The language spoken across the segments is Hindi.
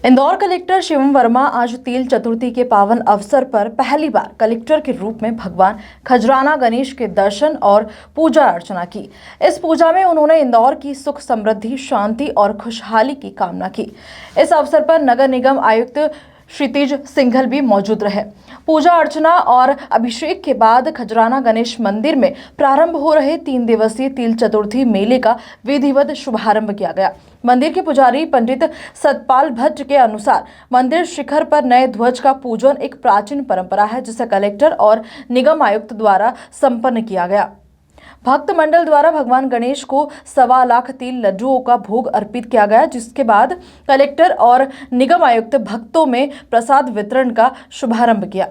इंदौर कलेक्टर शिवम वर्मा आज तिल चतुर्थी के पावन अवसर पर पहली बार कलेक्टर के रूप में भगवान खजराना गणेश के दर्शन और पूजा अर्चना की। इस पूजा में उन्होंने इंदौर की सुख समृद्धि, शांति और खुशहाली की कामना की। इस अवसर पर नगर निगम आयुक्त क्षितिज सिंघल भी मौजूद रहे। पूजा अर्चना और अभिषेक के बाद खजराना गणेश मंदिर में प्रारंभ हो रहे 3 दिवसीय तिल चतुर्थी मेले का विधिवत शुभारंभ किया गया। मंदिर के पुजारी पंडित सतपाल भट्ट के अनुसार मंदिर शिखर पर नए ध्वज का पूजन एक प्राचीन परंपरा है, जिसे कलेक्टर और निगम आयुक्त द्वारा संपन्न किया गया। भक्त मंडल द्वारा भगवान गणेश को 1.25 लाख तिल लड्डुओं का भोग अर्पित किया गया, जिसके बाद कलेक्टर और निगम आयुक्त भक्तों में प्रसाद वितरण का शुभारंभ किया।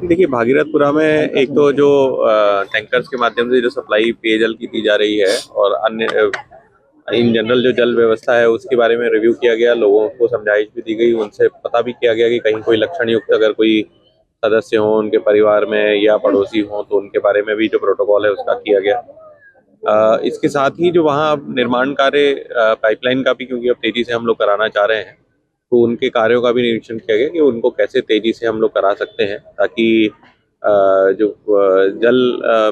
देखिए, भागीरथपुरा में एक तो जो टैंकर्स के माध्यम से जो सप्लाई पेयजल की दी जा रही है और अन्य इन जनरल जो जल व्यवस्था है उसके बारे में रिव्यू किया गया। लोगों को समझाइश भी दी गई, उनसे पता भी किया गया कि कहीं कोई लक्षण युक्त अगर कोई सदस्य हो उनके परिवार में या पड़ोसी हो तो उनके बारे में भी जो प्रोटोकॉल है उसका किया गया। इसके साथ ही जो वहाँ निर्माण कार्य पाइपलाइन का भी, क्योंकि अब तेजी से हम लोग कराना चाह रहे हैं, तो उनके कार्यों का भी निरीक्षण किया गया कि उनको कैसे तेजी से हम लोग करा सकते हैं, ताकि जो जल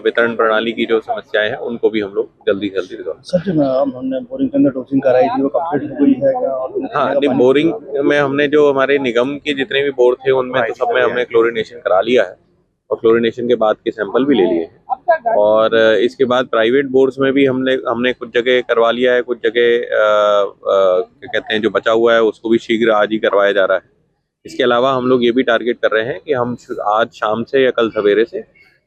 वितरण प्रणाली की जो समस्याएं हैं उनको भी हम लोग जल्दी से जल्दी रिजॉल्व। सच में हमने बोरिंग के अंदर डोजिंग कराई थी, वो कंप्लीट हो गई है क्या? हाँ, नहीं, बोरिंग में हमने जो हमारे निगम के जितने भी बोर थे उनमें तो सब में हमने क्लोरिनेशन करा लिया है और क्लोरिनेशन के बाद के सैंपल भी ले लिए हैं। और इसके बाद प्राइवेट बोर्ड्स में भी हमने कुछ जगह करवा लिया है, कुछ जगह क्या कहते हैं जो बचा हुआ है उसको भी शीघ्र आज ही करवाया जा रहा है। इसके अलावा हम लोग ये भी टारगेट कर रहे हैं कि हम आज शाम से या कल सवेरे से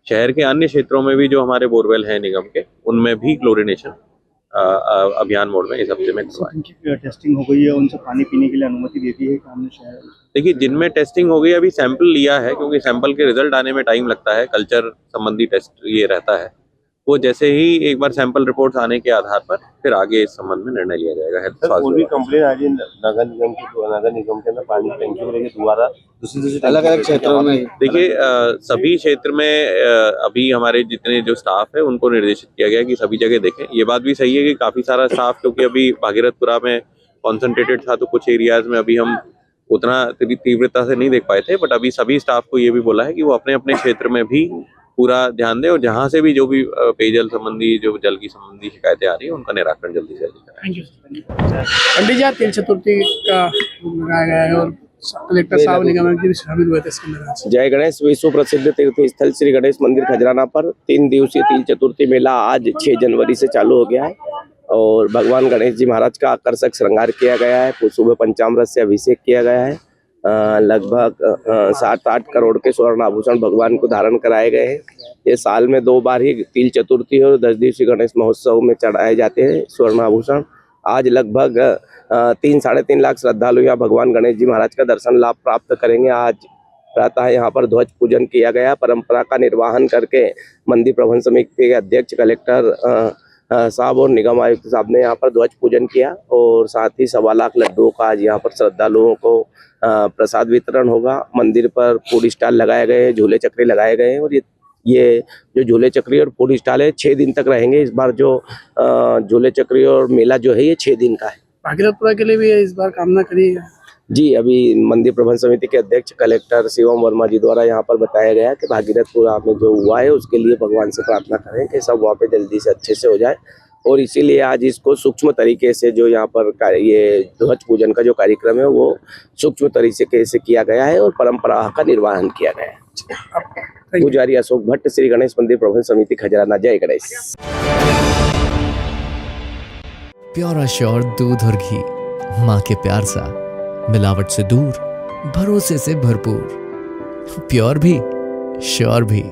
शहर के अन्य क्षेत्रों में भी जो हमारे बोरवेल हैं निगम के, उनमें भी क्लोरिनेशन अभियान मोड में इस हफ्ते में करवाएं। टेस्टिंग हो गई है, उनसे पानी पीने के लिए अनुमति दे दी है कि हमने शहर? देखिए, जिनमें टेस्टिंग हो गई अभी सैंपल लिया है, क्योंकि सैंपल के रिजल्ट आने में टाइम लगता है, कल्चर संबंधी टेस्ट ये रहता है। वो जैसे ही एक बार सैंपल रिपोर्ट्स आने के आधार पर फिर आगे इस संबंध में निर्णय लिया जाएगा। कोई भी कंप्लेन आ रही है नगर निगम के अंदर पानी टैंकी को लेकर दोबारा दूसरी अलग अलग क्षेत्रों में? देखिए, सभी क्षेत्र में अभी हमारे जितने जो स्टाफ है उनको निर्देशित किया गया कि सभी जगह देखें। ये बात भी सही है कि काफी सारा स्टाफ, क्योंकि अभी भागीरथपुरा में कॉन्सेंट्रेटेड था तो कुछ एरियाज में अभी हम उतना तीव्रता से नहीं देख पाए थे, बट अभी सभी स्टाफ को ये भी बोला है कि वो अपने अपने क्षेत्र में भी पूरा ध्यान दें और जहां से भी जो भी पेयजल संबंधी, जो जल की संबंधी शिकायतें आ रही है उनका निराकरण जल्दी से जल्दी कराएं। पंडित जी, तिल चतुर्थी का लगाया गया है और कलेक्टर साहब निगम भी शामिल हुए थे इसके अंदर। जय गणेश। विश्व प्रसिद्ध तीर्थ स्थल श्री गणेश मंदिर खजराना पर 3 दिवसीय तिल चतुर्थी मेला आज 6 जनवरी से चालू हो गया है और भगवान गणेश जी महाराज का आकर्षक श्रृंगार किया गया है। सुबह पंचामृत से अभिषेक किया गया है। लगभग 7-8 करोड़ के स्वर्ण आभूषण भगवान को धारण कराए गए हैं। ये साल में 2 बार ही तिल चतुर्थी और 10 दिवसीय गणेश महोत्सव में चढ़ाए जाते हैं स्वर्ण आभूषण। आज लगभग 3-3.5 लाख श्रद्धालु यहाँ भगवान गणेश जी महाराज का दर्शन लाभ प्राप्त करेंगे। आज प्रातः यहाँ पर ध्वज पूजन किया गया। परंपरा का निर्वहन करके मंदिर प्रबंध समिति के अध्यक्ष कलेक्टर साहब और निगम आयुक्त साहब ने यहाँ पर ध्वज पूजन किया और साथ ही 1.25 लाख लड्डुओं का आज यहाँ पर श्रद्धालुओं को प्रसाद वितरण होगा। मंदिर पर फूड स्टॉल लगाए गए हैं, झूले चक्री लगाए गए हैं और ये जो झूले चक्री और फूड स्टॉल है 6 दिन तक रहेंगे। इस बार जो झूले चक्री और मेला जो है ये 6 दिन का है। भागीरथपुरा के लिए भी इस बार कामना करी है जी। अभी मंदिर प्रबंध समिति के अध्यक्ष कलेक्टर शिवम वर्मा जी द्वारा यहाँ पर बताया गया कि भागीरथपुरा में जो हुआ है उसके लिए भगवान से प्रार्थना करें कि सब वहाँ पे जल्दी से अच्छे से हो जाए और इसीलिए आज इसको सूक्ष्म तरीके से जो यहाँ पर ये ध्वज पूजन का जो कार्यक्रम है वो सूक्ष्म तरीके से किया गया है और परंपरा का निर्वहन किया गया है। पुजारी अशोक भट्ट, श्री गणेश मंदिर प्रबंध समिति खजराना। जय गणेश। प्योर श्योर दूध और घी, माँ के प्यार सा, मिलावट से दूर, भरोसे से भरपूर, प्योर भी श्योर भी।